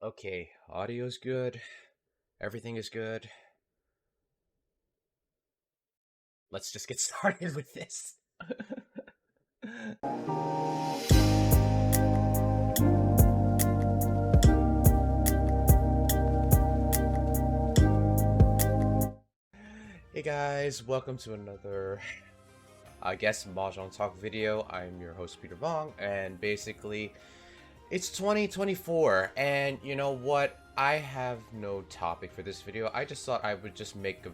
Okay, audio's good. Everything is good. Let's just get started with this. Hey guys, welcome to another, I guess, Mahjong Talk video. I'm your host, Peter Vong, and basically, it's 2024, and you know what? I have no topic for this video. I just thought I would just make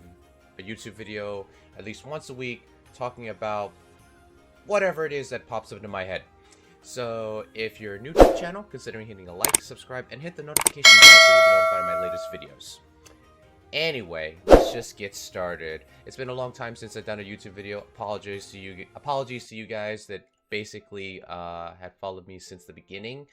a YouTube video at least once a week talking about whatever it is that pops up into my head. So if you're new to the channel, consider hitting a like, subscribe, and hit the notification bell so you'll be notified of my latest videos. Anyway, let's just get started. It's been a long time since I've done a YouTube video. Apologies to you guys that basically have followed me since the beginning.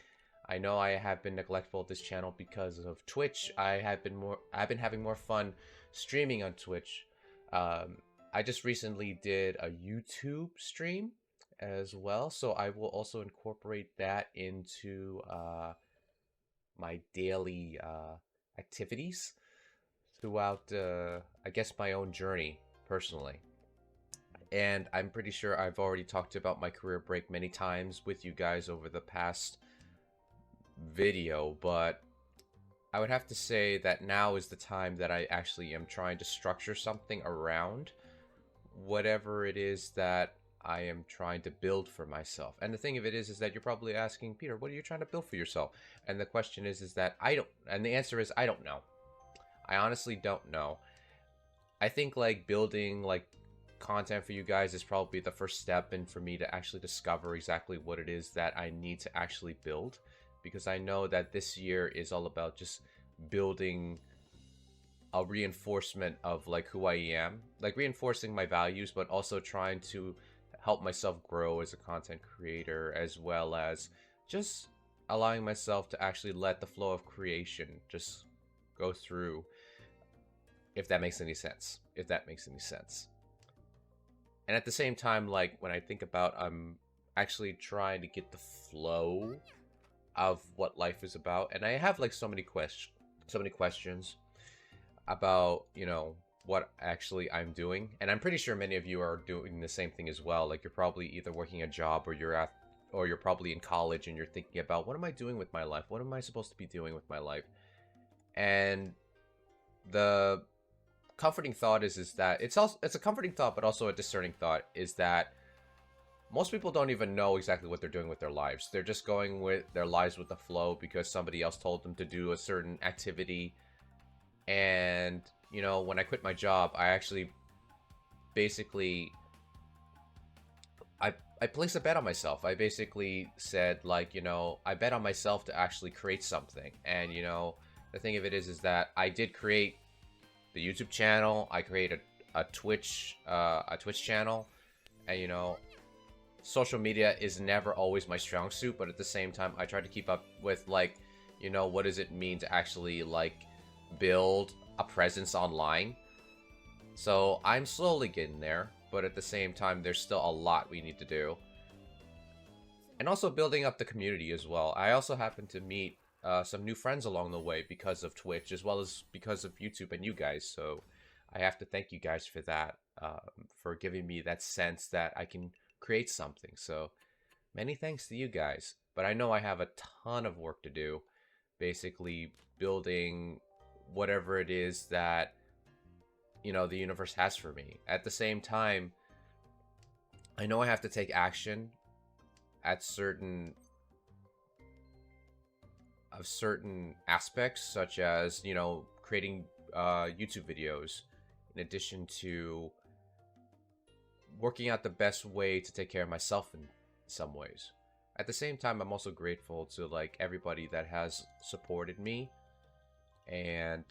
I know I have been neglectful of this channel because of Twitch. I've been having more fun streaming on Twitch. I just recently did a YouTube stream as well, so I will also incorporate that into my daily activities throughout, I guess, my own journey personally. And I'm pretty sure I've already talked about my career break many times with you guys over the past video, but I would have to say that now is the time that I actually am trying to structure something around whatever it is that I am trying to build for myself. And the thing of it is that you're probably asking, Peter, what are you trying to build for yourself? And the question is that and the answer is I don't know. I honestly don't know. I think like building like content for you guys is probably the first step in for me to actually discover exactly what it is that I need to actually build, because I know that this year is all about just building a reinforcement of like who I am, like reinforcing my values, but also trying to help myself grow as a content creator, as well as just allowing myself to actually let the flow of creation just go through, if that makes any sense. And at the same time, like when I think about, I'm actually trying to get the flow of what life is about, and I have like so many questions about, you know, what actually I'm doing. And I'm pretty sure many of you are doing the same thing as well. Like you're probably either working a job, or you're probably in college and you're thinking about, what am I doing with my life? What am I supposed to be doing with my life? And the comforting thought is that it's a comforting thought, but also a discerning thought, is that most people don't even know exactly what they're doing with their lives. They're just going with their lives with the flow because somebody else told them to do a certain activity. And, you know, when I quit my job, I actually basically, I placed a bet on myself. I basically said, like, you know, I bet on myself to actually create something. And, you know, the thing of it is that I did create the YouTube channel. I created a Twitch channel. And, you know, social media is never always my strong suit, but at the same time, I try to keep up with, like, you know, what does it mean to actually, like, build a presence online. So I'm slowly getting there, but at the same time, there's still a lot we need to do. And also building up the community as well. I also happen to meet some new friends along the way because of Twitch, as well as because of YouTube and you guys. So I have to thank you guys for that, for giving me that sense that I can create something. So many thanks to you guys. But I know I have a ton of work to do, basically building whatever it is that, you know, the universe has for me. At the same time, I know I have to take action at certain aspects, such as, you know, creating YouTube videos, in addition to working out the best way to take care of myself in some ways. At the same time, I'm also grateful to like everybody that has supported me, and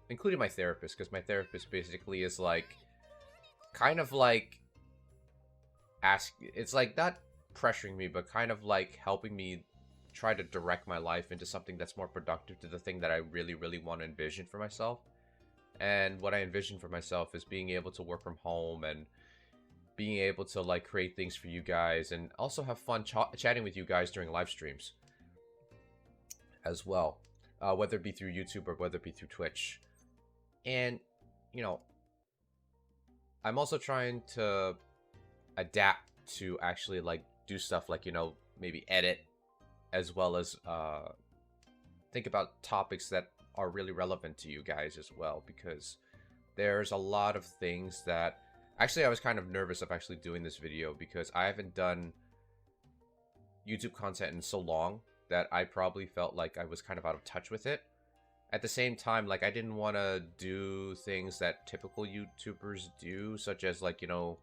including my therapist, because my therapist basically is like kind of like it's like not pressuring me, but kind of like helping me try to direct my life into something that's more productive to the thing that I really want to envision for myself. And what I envision for myself is being able to work from home and being able to like create things for you guys, and also have fun chatting with you guys during live streams. as well, whether it be through YouTube or whether it be through Twitch. And, you know, I'm also trying to adapt to actually like do stuff like, you know, maybe edit, as well as think about topics that are really relevant to you guys as well, because there's a lot of things that actually I was kind of nervous of actually doing this video, because I haven't done YouTube content in so long that I probably felt like I was kind of out of touch with it. At the same time, like, I didn't want to do things that typical YouTubers do, such as, like, you know,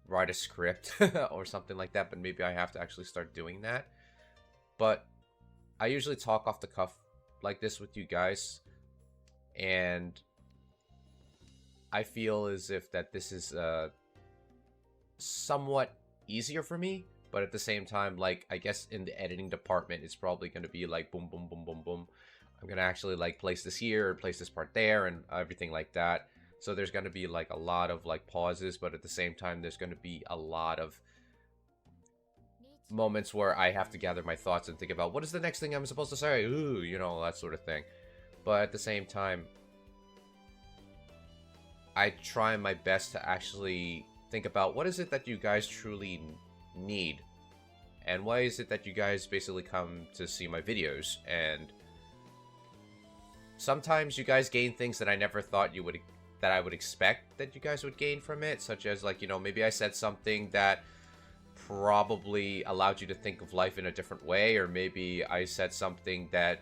write a script or something like that, but maybe I have to actually start doing that. But I usually talk off the cuff like this with you guys, and I feel as if that this is somewhat easier for me, but at the same time, like, I guess in the editing department, it's probably going to be like boom, boom, boom, boom, boom. I'm going to actually like place this here and place this part there and everything like that. So there's going to be like a lot of like pauses, but at the same time, there's going to be a lot of moments where I have to gather my thoughts and think about what is the next thing I'm supposed to say, ooh, you know, that sort of thing. But at the same time, I try my best to actually think about what is it that you guys truly need, and why is it that you guys basically come to see my videos. And sometimes you guys gain things that I never thought you would, that I would expect that you guys would gain from it, such as, like, you know, maybe I said something that probably allowed you to think of life in a different way, or maybe I said something that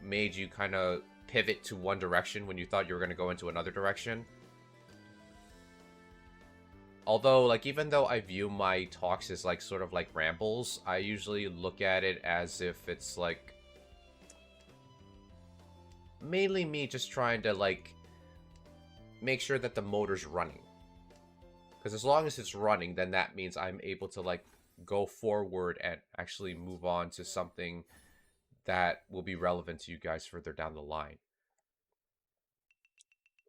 made you kind of pivot to one direction when you thought you were going to go into another direction. Although, like, even though I view my talks as, like, sort of like rambles, I usually look at it as if it's, like, mainly me just trying to, like, make sure that the motor's running. Because as long as it's running, then that means I'm able to, like, go forward and actually move on to something that will be relevant to you guys further down the line.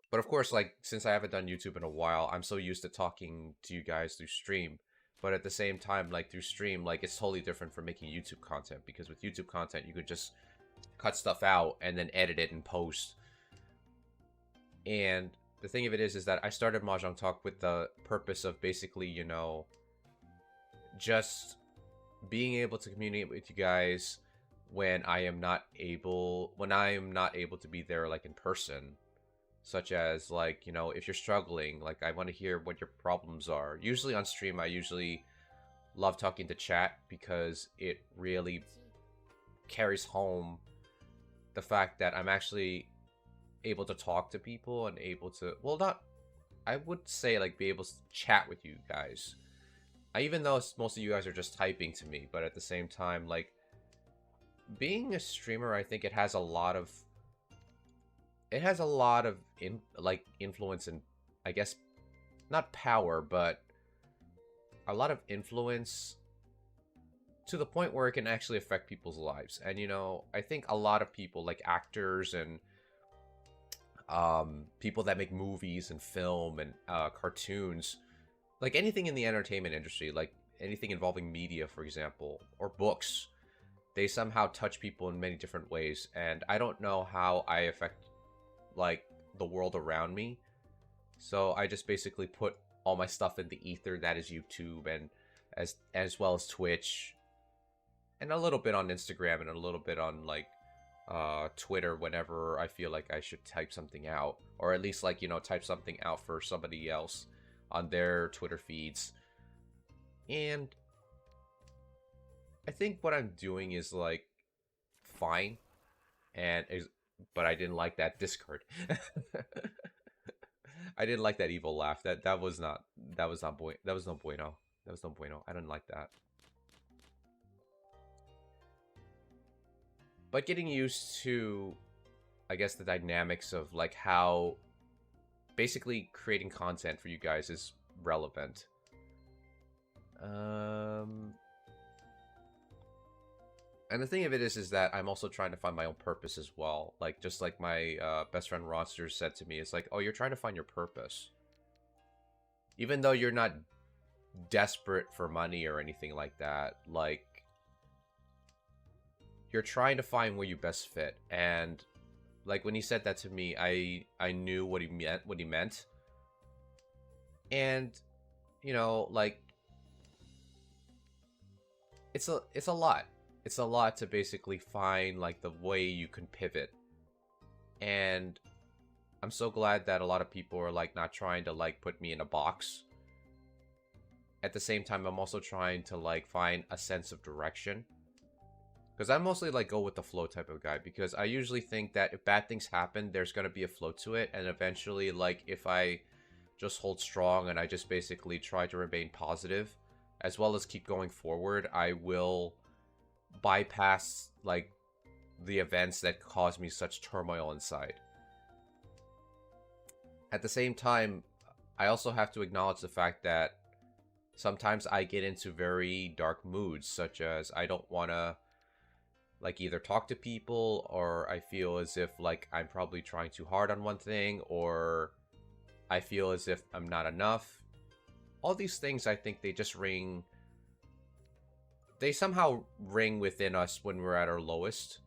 But of course, like, since I haven't done YouTube in a while, I'm so used to talking to you guys through stream. But at the same time, like, through stream, like, it's totally different from making YouTube content. Because with YouTube content, you could just cut stuff out and then edit it in post. And the thing of it is that I started MahjongTalk with the purpose of basically, you know, just being able to communicate with you guys when I am not able to be there, like, in person. Such as, like, you know, if you're struggling, like, I want to hear what your problems are. Usually on stream, I usually love talking to chat because it really carries home the fact that I'm actually able to talk to people and able to, well, not, I would say, like, be able to chat with you guys. Even though most of you guys are just typing to me, but at the same time, like, being a streamer, I think it has a lot of influence and, I guess, not power, but a lot of influence to the point where it can actually affect people's lives. And, you know, I think a lot of people, like actors and people that make movies and film and cartoons, like anything in the entertainment industry, like anything involving media, for example, or books, they somehow touch people in many different ways. And I don't know how I affect, like, the world around me. So I just basically put all my stuff in the ether that is YouTube, and as well as Twitch, and a little bit on Instagram, and a little bit on, like, Twitter whenever I feel like I should type something out, or at least, like, you know, type something out for somebody else on their Twitter feeds. And I think what I'm doing is, like, fine, and but I didn't like that Discord. I didn't like that evil laugh. That was no bueno. That was no bueno. I didn't like that. But getting used to, I guess, the dynamics of, like, how basically creating content for you guys is relevant. And the thing of it is that I'm also trying to find my own purpose as well. Like, just like my best friend Ronster said to me, it's like, oh, you're trying to find your purpose. Even though you're not desperate for money or anything like that, like, you're trying to find where you best fit. And like when he said that to me, I knew what he meant. And you know, like it's a lot. It's a lot to basically find like the way you can pivot. And I'm so glad that a lot of people are like not trying to like put me in a box. At the same time, I'm also trying to like find a sense of direction. Because I mostly like go with the flow type of guy. Because I usually think that if bad things happen, there's going to be a flow to it. And eventually, like if I just hold strong and I just basically try to remain positive, as well as keep going forward, I will bypass like the events that cause me such turmoil inside. At the same time, I also have to acknowledge the fact that sometimes I get into very dark moods, such as I don't want to like either talk to people, or I feel as if like I'm probably trying too hard on one thing, or I feel as if I'm not enough. All these things, I think they just ring. They somehow ring within us when we're at our lowest.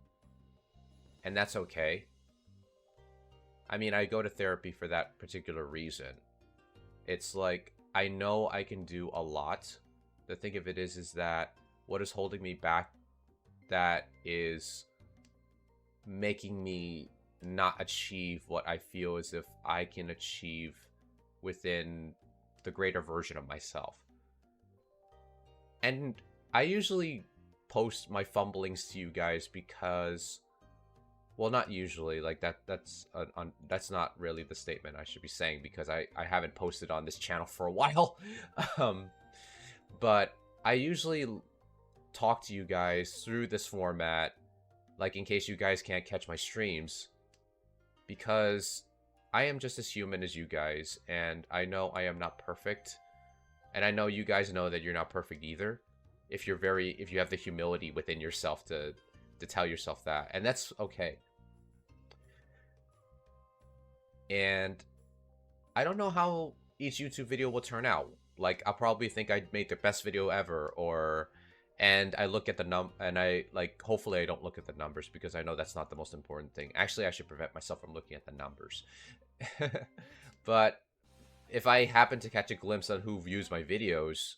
And that's okay. I mean, I go to therapy for that particular reason. It's like, I know I can do a lot. The thing of it is that what is holding me back, that is making me not achieve what I feel as if I can achieve within the greater version of myself. And I usually post my fumblings to you guys because, well, not usually, like that's not really the statement I should be saying, because I haven't posted on this channel for a while. But I usually talk to you guys through this format, like in case you guys can't catch my streams, because I am just as human as you guys, and I know I am not perfect, and I know you guys know that you're not perfect either. If you have the humility within yourself to tell yourself that, and that's okay. And I don't know how each YouTube video will turn out. Like, I'll probably think I made the best video ever, and I look at the and I like, hopefully I don't look at the numbers, because I know that's not the most important thing. Actually, I should prevent myself from looking at the numbers. But if I happen to catch a glimpse on who views my videos,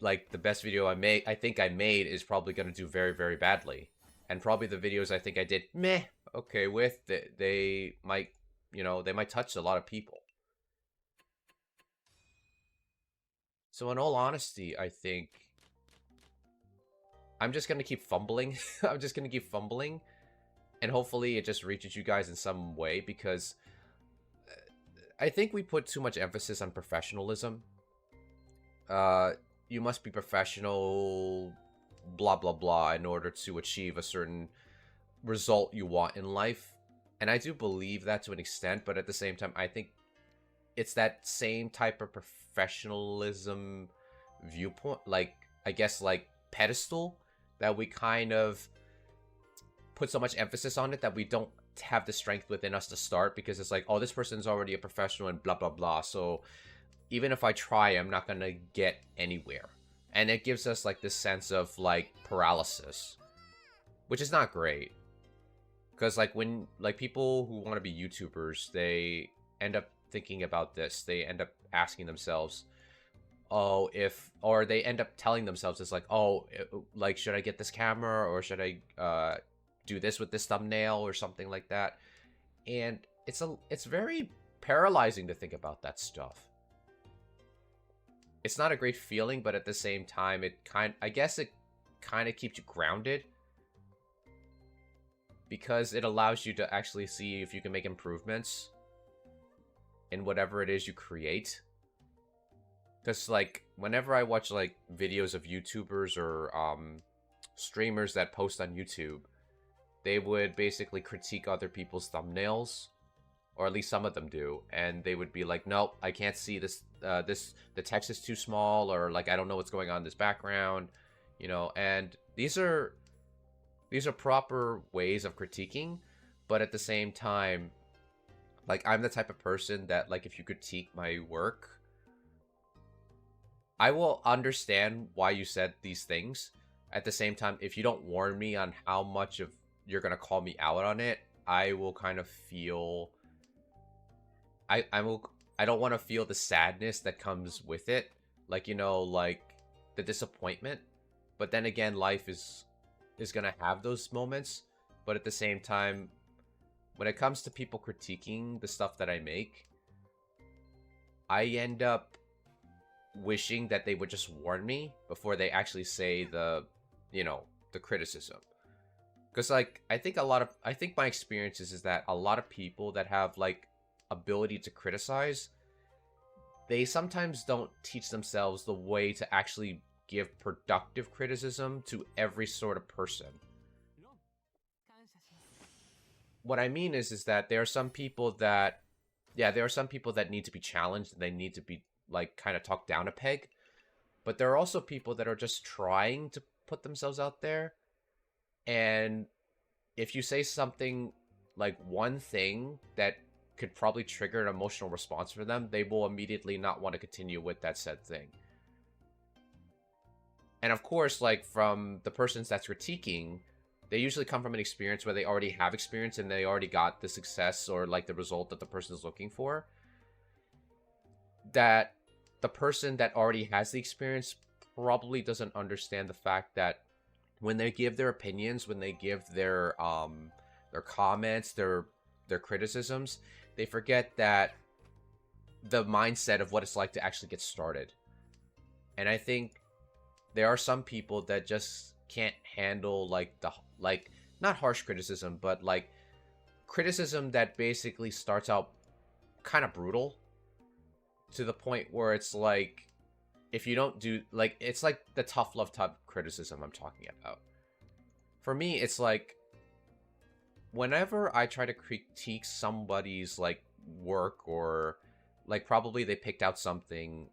like the best video I think I made is probably going to do very, very badly. And probably the videos I think I did meh okay with, they might, you know, they might touch a lot of people. So in all honesty, I think I'm just going to keep fumbling. I'm just going to keep fumbling, and hopefully it just reaches you guys in some way, because I think we put too much emphasis on professionalism. You must be professional, blah, blah, blah, in order to achieve a certain result you want in life. And I do believe that to an extent, but at the same time, I think it's that same type of professionalism viewpoint, like, I guess, like, pedestal, that we kind of put so much emphasis on it that we don't have the strength within us to start, because it's like, oh, this person's already a professional and blah, blah, blah. So even if I try, I'm not going to get anywhere. And it gives us like this sense of like paralysis, which is not great. Because like when like people who want to be YouTubers, they end up thinking about this. They end up asking themselves, oh, or they end up telling themselves, it's like, oh, like, should I get this camera, or should I do this with this thumbnail or something like that? And it's very paralyzing to think about that stuff. It's not a great feeling, but at the same time, I guess it kind of keeps you grounded, because it allows you to actually see if you can make improvements in whatever it is you create. Because, like, whenever I watch, like, videos of YouTubers or streamers that post on YouTube, they would basically critique other people's thumbnails, or at least some of them do, and they would be like, nope, I can't see this, the text is too small, or like, I don't know what's going on in this background, you know. And these are proper ways of critiquing, but at the same time, like, I'm the type of person that, like, if you critique my work, I will understand why you said these things, At the same time, if you don't warn me on how much of you're gonna call me out on it, I will kind of feel I don't want to feel the sadness that comes with it. Like, you know, like the disappointment. But then again, life is gonna have those moments. But at the same time, when it comes to people critiquing the stuff that I make, I end up wishing that they would just warn me before they actually say the, you know, the criticism. Because, like, I think my experience is that a lot of people that have, like, ability to criticize, they sometimes don't teach themselves the way to actually give productive criticism to every sort of person. What I mean is that there are some people that, yeah, there are some people that need to be challenged. They need to be, like, kind of talked down a peg. But there are also people that are just trying to put themselves out there. And if you say something, like one thing that could probably trigger an emotional response for them, they will immediately not want to continue with that said thing. And of course, like, from the persons that's critiquing, they usually come from an experience where they already have experience and they already got the success or, like, the result that the person is looking for. That the person that already has the experience probably doesn't understand the fact that when they give their opinions, when they give their comments, their criticisms, they forget that the mindset of what it's like to actually get started. And I think there are some people that just can't handle, like, not harsh criticism, but, like, criticism that basically starts out kind of brutal to the point where it's like, if you don't do, like, it's like the tough love type criticism I'm talking about. For me, it's like, whenever I try to critique somebody's, like, work, or, like, probably they picked out something,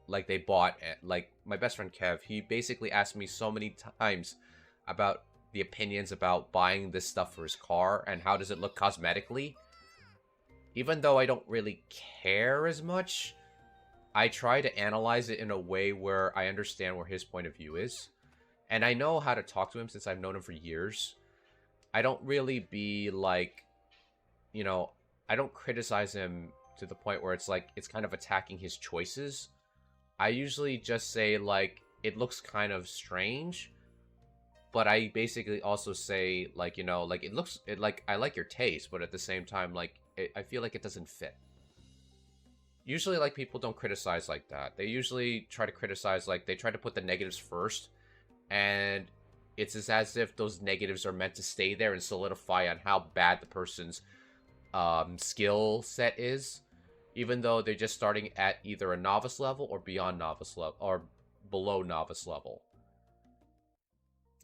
like, they bought, like, my best friend Kev, he basically asked me so many times about the opinions about buying this stuff for his car and how does it look cosmetically. Even though I don't really care as much, I try to analyze it in a way where I understand where his point of view is. And I know how to talk to him since I've known him for years. I don't really be like, you know, I don't criticize him to the point where it's like, it's kind of attacking his choices. I usually just say, like, it looks kind of strange. But I basically also say, like, you know, like, like, I like your taste, but at the same time, like, I feel like it doesn't fit. Usually, like, people don't criticize like that. They usually try to criticize, like, they try to put the negatives first. And it's as if those negatives are meant to stay there and solidify on how bad the person's skill set is. Even though they're just starting at either a novice level or beyond novice level, or below novice level.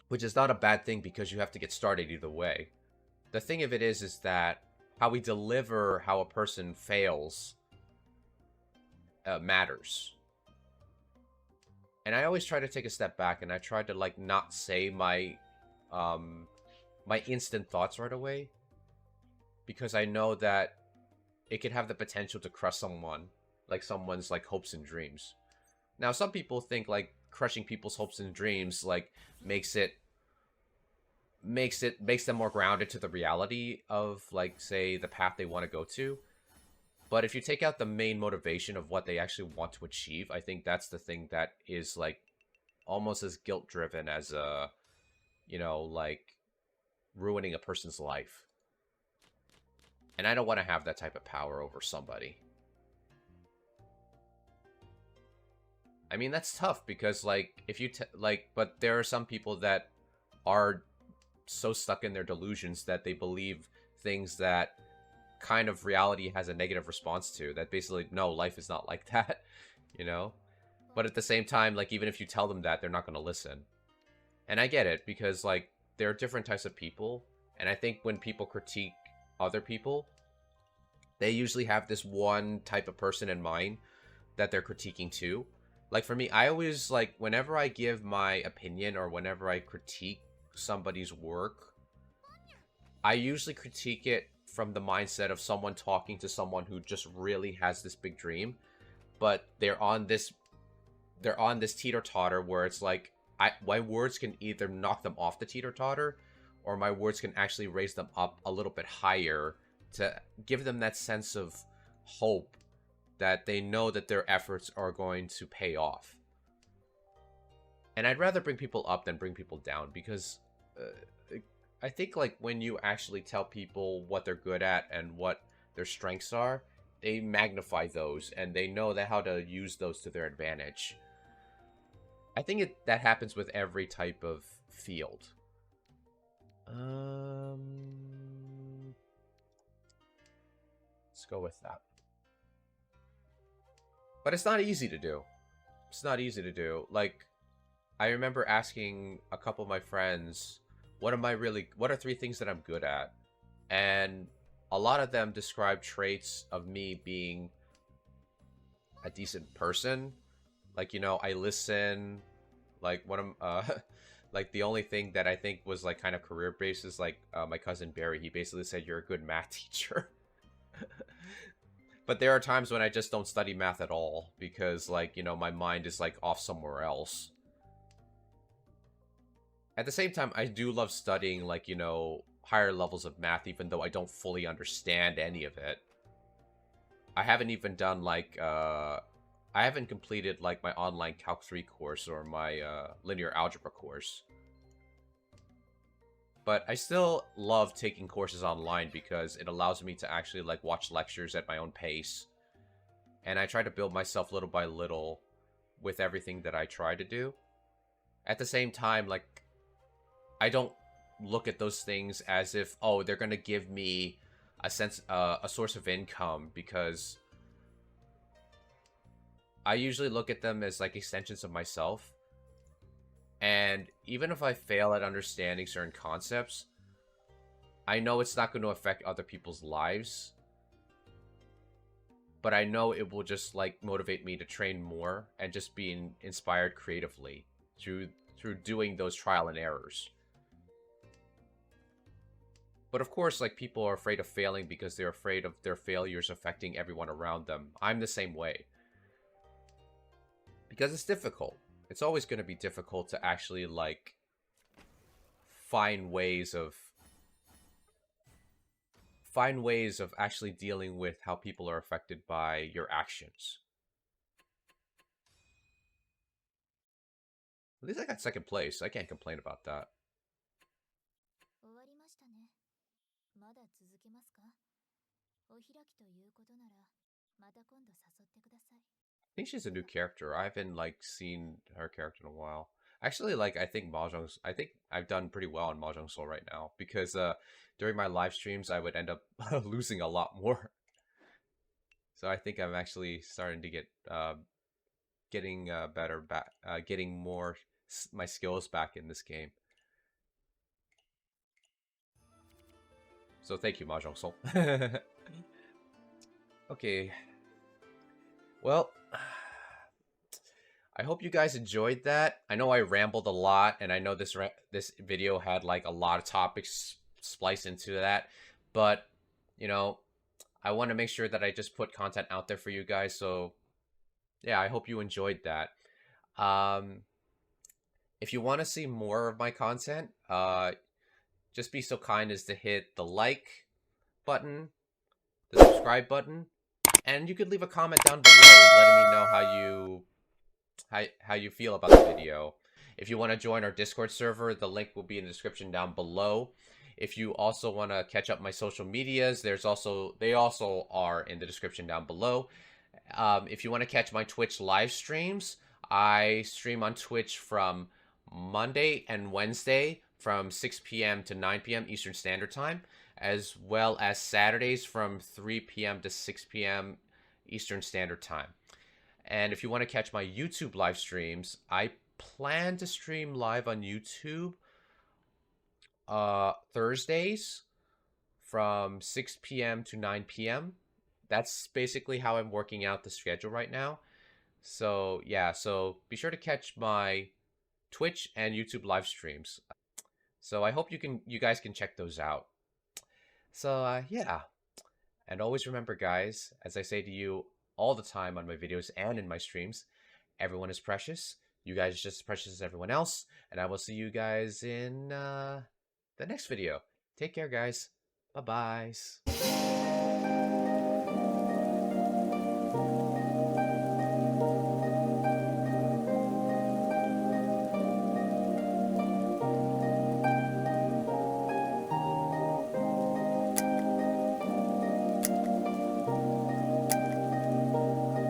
Which is not a bad thing because you have to get started either way. The thing of it is that how we deliver how a person fails matters. And I always try to take a step back and I try to, like, not say my my instant thoughts right away. Because I know that it could have the potential to crush someone, like someone's, like, hopes and dreams. Now, some people think, like, crushing people's hopes and dreams, like, makes them more grounded to the reality of, like, say, the path they want to go to. But if you take out the main motivation of what they actually want to achieve, I think that's the thing that is, like, almost as guilt-driven as, you know, like, ruining a person's life. And I don't want to have that type of power over somebody. I mean, that's tough because, like, if you, but there are some people that are so stuck in their delusions that they believe things that kind of reality has a negative response to, that basically, no, life is not like that, you know? But at the same time, like, even if you tell them that, they're not going to listen. And I get it, because, like, there are different types of people, and I think when people critique other people, they usually have this one type of person in mind that they're critiquing too. Like, for me, I always, like, whenever I give my opinion or whenever I critique somebody's work, I usually critique it from the mindset of someone talking to someone who just really has this big dream, but they're on this teeter-totter where it's like, my words can either knock them off the teeter-totter, or my words can actually raise them up a little bit higher to give them that sense of hope that they know that their efforts are going to pay off. And I'd rather bring people up than bring people down, because I think like when you actually tell people what they're good at and what their strengths are, they magnify those and they know that how to use those to their advantage. I think that happens with every type of field. Let's go with that. But it's not easy to do. It's not easy to do. Like, I remember asking a couple of my friends, what are 3 things that I'm good at? And a lot of them describe traits of me being a decent person. Like, you know, I listen. Like, like, the only thing that I think was, like, kind of career-based is, like, my cousin Barry. He basically said, you're a good math teacher. But there are times when I just don't study math at all. Because, like, you know, my mind is, like, off somewhere else. At the same time, I do love studying, like, you know, higher levels of math, even though I don't fully understand any of it. I haven't even done, like, I haven't completed, like, my online Calc 3 course or my linear algebra course. But I still love taking courses online because it allows me to actually, like, watch lectures at my own pace. And I try to build myself little by little with everything that I try to do. At the same time, like, I don't look at those things as if, oh, they're going to give me a source of income, because I usually look at them as, like, extensions of myself. And even if I fail at understanding certain concepts, I know it's not going to affect other people's lives. But I know it will just, like, motivate me to train more and just being inspired creatively through doing those trial and errors. But of course, like, people are afraid of failing because they're afraid of their failures affecting everyone around them. I'm the same way. Because it's difficult. It's always going to be difficult to actually, like, find ways of actually dealing with how people are affected by your actions. At least I got 2nd place. I can't complain about that. I think she's a new character. I haven't, like, seen her character in a while. Actually, like, I think I've done pretty well on Mahjong Soul right now, because during my live streams I would end up losing a lot more. So I think I'm actually starting to get getting better back, getting more my skills back in this game. So thank you, Mahjong Soul. Okay. Well, I hope you guys enjoyed that. I know I rambled a lot, and I know this video had, like, a lot of topics spliced into that, but, you know, I want to make sure that I just put content out there for you guys. So yeah, I hope you enjoyed that. If you want to see more of my content, just be so kind as to hit the like button, the subscribe button, and you could leave a comment down below letting me know how you feel about the video. If you want to join our Discord server, the link will be in the description down below. If you also want to catch up my social medias, they also are in the description down below. If you want to catch my Twitch live streams, I stream on Twitch from Monday and Wednesday from 6 p.m. to 9 p.m. Eastern Standard Time, as well as Saturdays from 3 p.m. to 6 p.m. Eastern Standard Time. And if you want to catch my YouTube live streams, I plan to stream live on YouTube Thursdays from 6 p.m. to 9 p.m. That's basically how I'm working out the schedule right now. So yeah, so be sure to catch my Twitch and YouTube live streams. So I hope you guys can check those out. So yeah, and always remember, guys, as I say to you all the time on my videos and in my streams, everyone is precious. You guys are just as precious as everyone else, and I will see you guys in the next video. Take care, guys. Bye-bye.